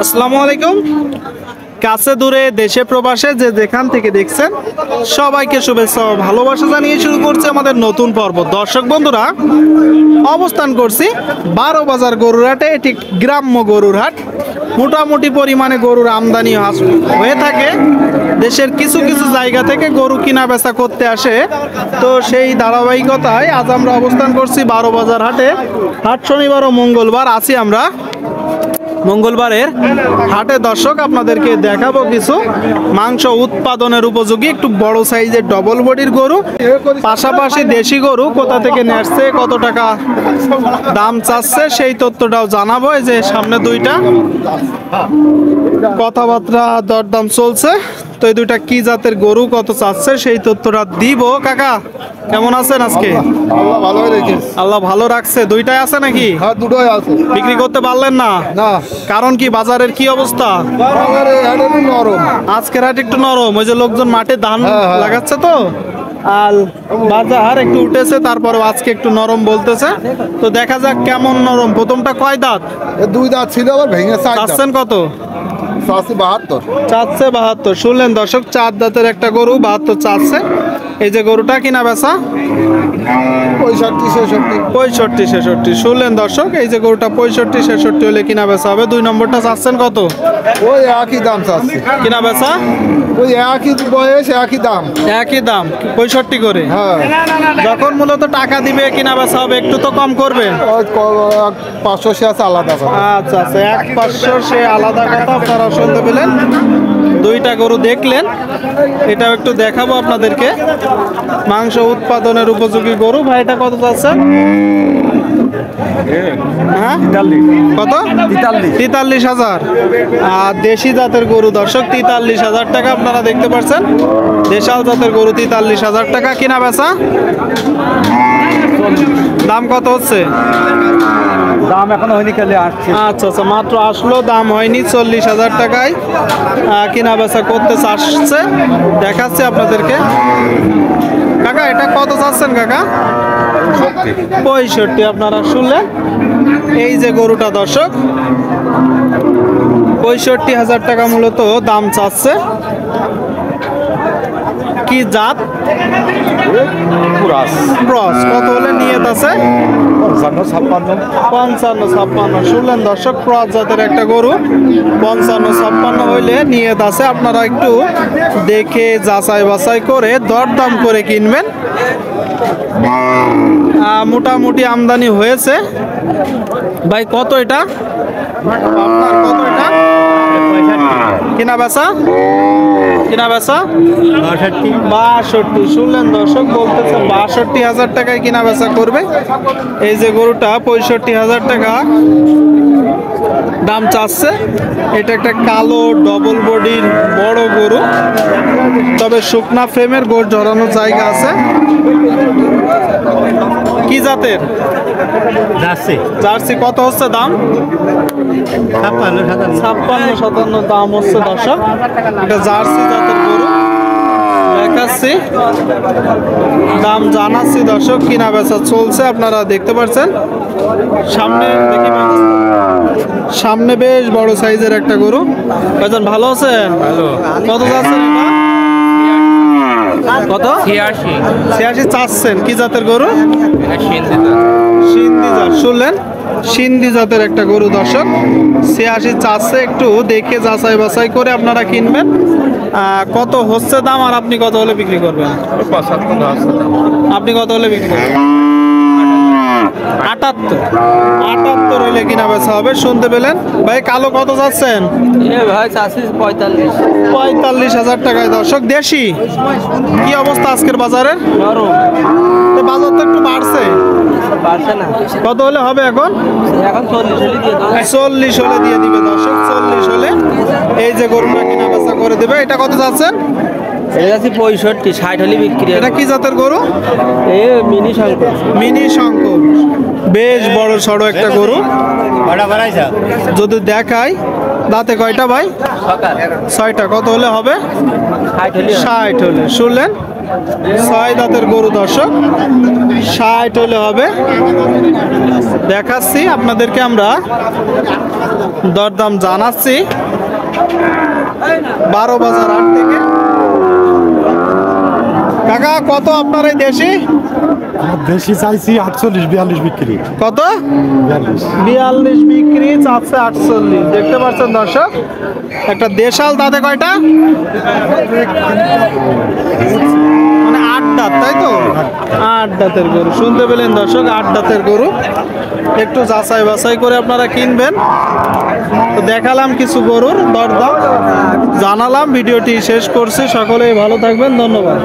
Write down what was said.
আসসালামু আলাইকুম। কাছে দূরে দেশে প্রবাসে যে যেখান থেকে দেখছেন সবাইকে শুভেচ্ছা ও ভালোবাসা জানিয়ে শুরু করছে আমাদের নতুন পর্ব। দর্শক বন্ধুরা, অবস্থান করছি 12 বাজার গরুর হাটে। এটি গ্রাম্য গরুর হাট। মোটামুটি পরিমাণে গরুর আমদানি হয়ে থাকে। দেশের কিছু কিছু জায়গা থেকে গরু কিনা বেচা করতে আসে, তো সেই ধারাবাহিকতায় আজ আমরা অবস্থান করছি 12 বাজার হাটে। হাট শনিবার ও মঙ্গলবার আছি আমরা। মঙ্গলবারের হাটে দর্শক আপনাদেরকে দেখাবো কিছু মাংস উৎপাদনের উপযোগী একটু বড় সাইজের ডবল বডির গরু, পাশাপাশি দেশি গরু কোথা থেকে নেসছে, কত টাকা দাম চাচ্ছে সেই তথ্যটাও জানাবো। এই যে সামনে দুইটা কথাবার্তা দরদাম চলছে, তো এই দুইটা কি জাতের গরু, কত চাচ্ছে সেই তথ্যটা দিব। কাকা কেমন আছেন আজকে? আল্লাহ ভালো রেখেছে। আল্লাহ ভালো রাখছে। দুইটাই আছে নাকি? হ্যাঁ, দুটোই আছে। বিক্রি করতে পারলেন না? না, কারণ কি বাজারের কি অবস্থা? বাজারে হাট একটু নরম। আজকের হাট একটু নরম, ওই যে লোকজন মাঠে ধান হ্যাঁ। লাগাচ্ছে তো, আর বাজার একটু উঠেছে, তারপর আজকে একটু নরম বলতেছে। তো দেখা যাক কেমন নরম। প্রথমটা কয় দাঁত? এ দুই দাঁত ছিল, আবার ভেঙে চাচ্ছেন কত? 72। চাচ্ছে 72। শুনলেন দর্শক, 4 দাঁতের একটা গরু 72 চাচ্ছে। এই যে গরুটা কিনা বেচা 65-66। শুনলেন দর্শক, এই যে গরুটা 65-66 হলে কিনা বেচা হবে। 2 নম্বরটা চাচ্ছেন কত? ওই একই দাম চাচ্ছে। কিনা বেচা ওই একই বয়স, একই দাম। একই দাম 65 করে। হ্যাঁ, যখন মূলত টাকা দিবে কিনা বেচা হবে, একটু তো কম করবে। ওই 500 সে আছে আলাদা কথা। আচ্ছা আচ্ছা, 1-500 সে আলাদা কথা। আপনারা শুনতে পেলেন, দুইটা গরু দেখলেন, এটাও একটু দেখাবো আপনাদেরকে। মাংস উৎপাদনের উপযোগী গরু। ভাই এটা কত চাচ্ছেন? হ্যাঁ, কত? 43,000। আর দেশি জাতের গরু দর্শক 43,000 টাকা। আপনারা দেখতে পাচ্ছেন দেশাল জাতের গরু 43,000 টাকা কিনা বেচা। দাম কত হচ্ছে? দাম এখনো হয়নি, কালে আসছে। আচ্ছা আচ্ছা, মাত্র আসলো, দাম হয়নি। 40,000 টাকায় কিনা বেচা করতে চাচ্ছে, দেখাচ্ছে আপনাদেরকে। কাকা এটা কত চাচ্ছেন কাকা? 65। আপনারা শুনলেন, এই যে গরুটা দর্শক 65,000 টাকা মূলত দাম চাচ্ছে। কি জাত? ক্রস। কত হলে নিয়ত আছে? 55-56। শুনলেন দর্শক, ক্রস জাতের একটা গরু 55-56 হইলে নিয়ত আছে। আপনারা একটু দেখে যাচাই বাছাই করে দরদাম করে কিনবেন। মোটামুটি আমদানি হয়েছে। ভাই কত এটা আপনার? কত এটা কিনা বেচা? 62। শুনলেন দর্শক, বলতেছে 62,000 টাকায় কিনা বেচা করবে। এই যে গরুটা 65,000 টাকা দাম চাচ্ছে। এটা একটা কালো ডবল বডির বড় গরু, তবে শুকনা ফ্রেমের গোড় জড়ানোর জায়গা আছে। কি জাতের? জার্সি। কত হচ্ছে দাম? 56-57 দাম হচ্ছে দর্শক। এটা জার্সি জাতের গরু দেখাচ্ছি, দাম জানাচ্ছি দর্শক। কিনা বেচা চলছে, আপনারা দেখতে পাচ্ছেন। সামনে দেখি, সামনে বেশ বড় সাইজের একটা গরু। ভাইজান ভালো আছেন? কত যাচ্ছেন এটা? কত? 86 চাচ্ছেন। কি জাতের গরু? সিন্ধি জাত। শুনলেন, সিন্ধি জাতের একটা গরু দর্শক 86 চাচ্ছে। একটু দেখে যাচাই বাছাই করে আপনারা কিনবেন। কত হচ্ছে দাম, আর আপনি কত হলে বিক্রি করবেন? আপনি কত হলে বিক্রি করবেন? 78 হলে কিনা বেচা হবে। শুনতে পেলেন ভাই। কালো কত যাচ্ছেন? 45,000 টাকায় দর্শক। দেশি কি অবস্থা আজকের বাজারের? বাজার তো একটু বাড়ছে। কত হলে হবে এখন? 40 হলে দিয়ে দিবে দর্শক। 40 হলে এই যে গরুটা কিনা বেচা করে দেবে। এটা কত যাচ্ছেন? 65-60 হলে বিক্রি। এটা কি জাতের গরু? মিনি শঙ্কর। বেশ বড় সড়ো একটা গরু। যদি দেখাই, দাঁতে কয়টা ভাই? 6টা। কত হলে হবে? 60 হলে 60 হলে শুনলেন 6 দাঁতের গরু দর্শক 60 হলে হবে দেখাচ্ছি আপনাদেরকে আমরা দরদাম জানাচ্ছি 12 বাজার হাট থেকে কাকা কত আপনার এই দেশি দেশি চাইছি 48-42 বিক্রি কত 42 42 বিক্রি চাচ্ছে 48 দেখতে পাচ্ছেন দর্শক একটা দেশাল দাঁতে কয়টা মানে 8 দাঁত তাই তো 8 দাঁতের গরু শুনতে পেলেন দর্শক 8 দাঁতের গরু একটু যাচাই বাছাই করে আপনারা কিনবেন তো দেখালাম কিছু গরুর দরদাম জানালাম ভিডিওটি শেষ করছি সকলেই ভালো থাকবেন ধন্যবাদ।